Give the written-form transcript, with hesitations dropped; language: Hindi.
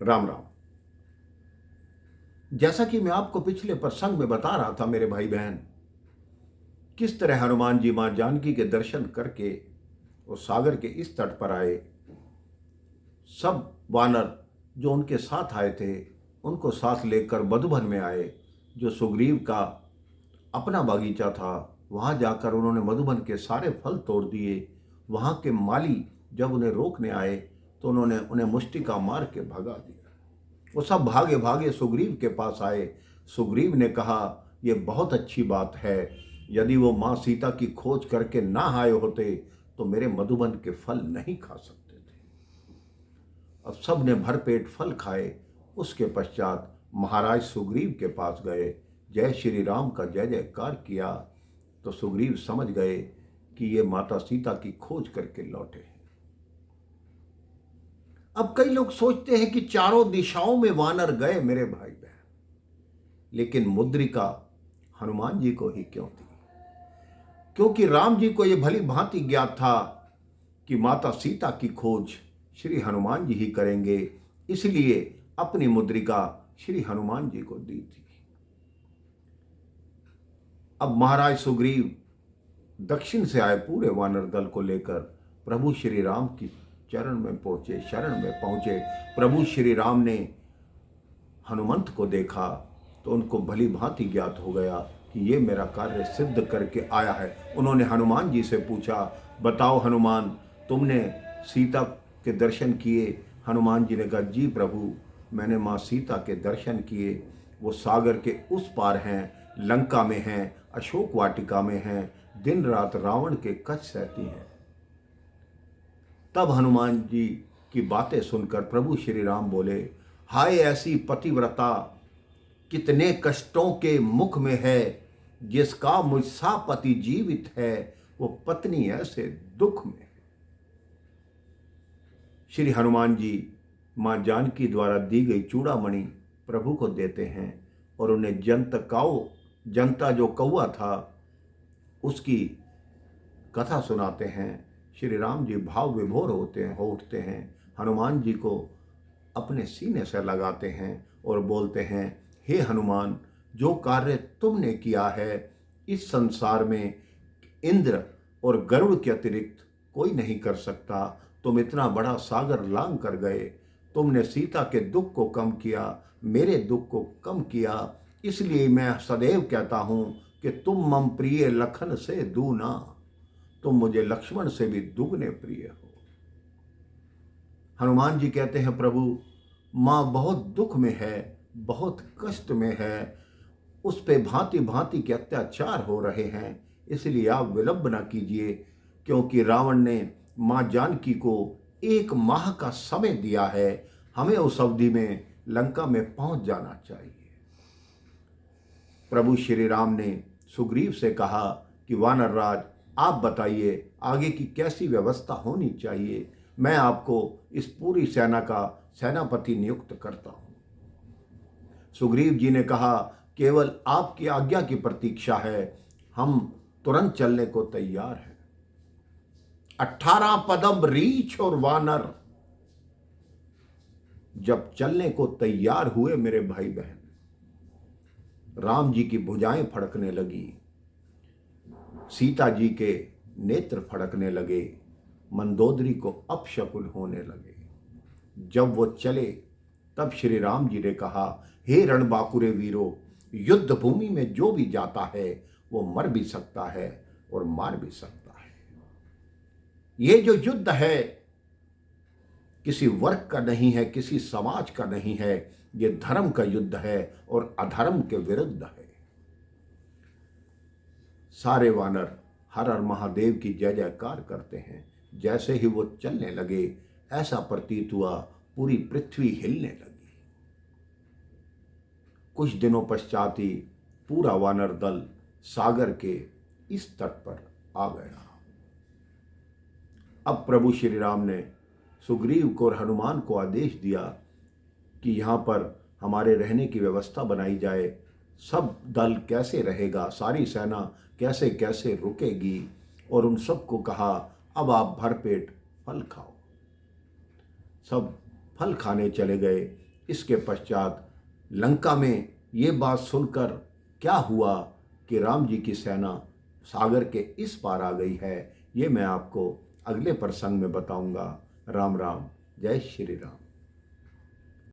राम राम। जैसा कि मैं आपको पिछले प्रसंग में बता रहा था मेरे भाई बहन, किस तरह हनुमान जी मां जानकी के दर्शन करके वो सागर के इस तट पर आए। सब वानर जो उनके साथ आए थे उनको साथ लेकर मधुबन में आए, जो सुग्रीव का अपना बागीचा था। वहां जाकर उन्होंने मधुबन के सारे फल तोड़ दिए। वहां के माली जब उन्हें रोकने आए तो उन्होंने उन्हें मुष्टिका मार के भगा दिया। वो सब भागे भागे सुग्रीव के पास आए। सुग्रीव ने कहा, यह बहुत अच्छी बात है, यदि वो माँ सीता की खोज करके ना आए होते तो मेरे मधुबन के फल नहीं खा सकते थे। अब सब ने भरपेट फल खाए। उसके पश्चात महाराज सुग्रीव के पास गए, जय श्री राम का जय जयकार किया। तो सुग्रीव समझ गए कि ये माता सीता की खोज करके लौटे हैं। अब कई लोग सोचते हैं कि चारों दिशाओं में वानर गए मेरे भाई बहन, लेकिन मुद्रिका हनुमान जी को ही क्यों थी? क्योंकि राम जी को यह भली भांति ज्ञात था कि माता सीता की खोज श्री हनुमान जी ही करेंगे, इसलिए अपनी मुद्रिका श्री हनुमान जी को दी थी। अब महाराज सुग्रीव दक्षिण से आए पूरे वानर दल को लेकर प्रभु श्री राम की चरण में पहुंचे, शरण में पहुंचे। प्रभु श्री राम ने हनुमंत को देखा तो उनको भली भांति ज्ञात हो गया कि ये मेरा कार्य सिद्ध करके आया है। उन्होंने हनुमान जी से पूछा, बताओ हनुमान, तुमने सीता के दर्शन किए? हनुमान जी ने कहा, जी प्रभु, मैंने माँ सीता के दर्शन किए। वो सागर के उस पार हैं, लंका में हैं, अशोक वाटिका में हैं, दिन रात रावण के कष्ट सहती हैं। तब हनुमान जी की बातें सुनकर प्रभु श्री राम बोले, हाय ऐसी पतिव्रता कितने कष्टों के मुख में है, जिसका मुझसा पति जीवित है वो पत्नी ऐसे दुख में है। श्री हनुमान जी मां जानकी द्वारा दी गई चूड़ामणि प्रभु को देते हैं और उन्हें जनता जो कौआ था उसकी कथा सुनाते हैं। श्री राम जी भाव विभोर हो उठते हैं, हनुमान जी को अपने सीने से लगाते हैं और बोलते हैं, हे हनुमान, जो कार्य तुमने किया है इस संसार में इंद्र और गरुड़ के अतिरिक्त कोई नहीं कर सकता। तुम इतना बड़ा सागर लांग कर गए, तुमने सीता के दुख को कम किया, मेरे दुख को कम किया। इसलिए मैं सदैव कहता हूं कि तुम मम प्रिय लखन से दूना, तुम मुझे लक्ष्मण से भी दुगने प्रिय हो। हनुमान जी कहते हैं, प्रभु, माँ बहुत दुख में है, बहुत कष्ट में है, उस पे भांति भांति के अत्याचार हो रहे हैं, इसलिए आप विलंब न कीजिए, क्योंकि रावण ने माँ जानकी को 1 माह का समय दिया है। हमें उस अवधि में लंका में पहुंच जाना चाहिए। प्रभु श्री राम ने सुग्रीव से कहा कि वानर राज, आप बताइए आगे की कैसी व्यवस्था होनी चाहिए, मैं आपको इस पूरी सेना का सेनापति नियुक्त करता हूं। सुग्रीव जी ने कहा, केवल आपकी आज्ञा की प्रतीक्षा है, हम तुरंत चलने को तैयार हैं। 18 पदम रीछ और वानर जब चलने को तैयार हुए मेरे भाई बहन, राम जी की भुजाएं फड़कने लगी, सीता जी के नेत्र फड़कने लगे, मंदोदरी को अपशकुन होने लगे। जब वो चले तब श्री राम जी ने कहा, हे रणबांकुरे वीरों, युद्ध भूमि में जो भी जाता है वो मर भी सकता है और मार भी सकता है। ये जो युद्ध है किसी वर्ग का नहीं है, किसी समाज का नहीं है, ये धर्म का युद्ध है और अधर्म के विरुद्ध है। सारे वानर हर हर महादेव की जय जयकार करते हैं। जैसे ही वो चलने लगे, ऐसा प्रतीत हुआ पूरी पृथ्वी हिलने लगी। कुछ दिनों पश्चात ही पूरा वानर दल सागर के इस तट पर आ गया। अब प्रभु श्री राम ने सुग्रीव को और हनुमान को आदेश दिया कि यहाँ पर हमारे रहने की व्यवस्था बनाई जाए। सब दल कैसे रहेगा, सारी सेना कैसे कैसे रुकेगी, और उन सबको कहा, अब आप भरपेट फल खाओ। सब फल खाने चले गए। इसके पश्चात लंका में ये बात सुनकर क्या हुआ कि राम जी की सेना सागर के इस पार आ गई है, ये मैं आपको अगले प्रसंग में बताऊंगा। राम राम, जय श्री राम।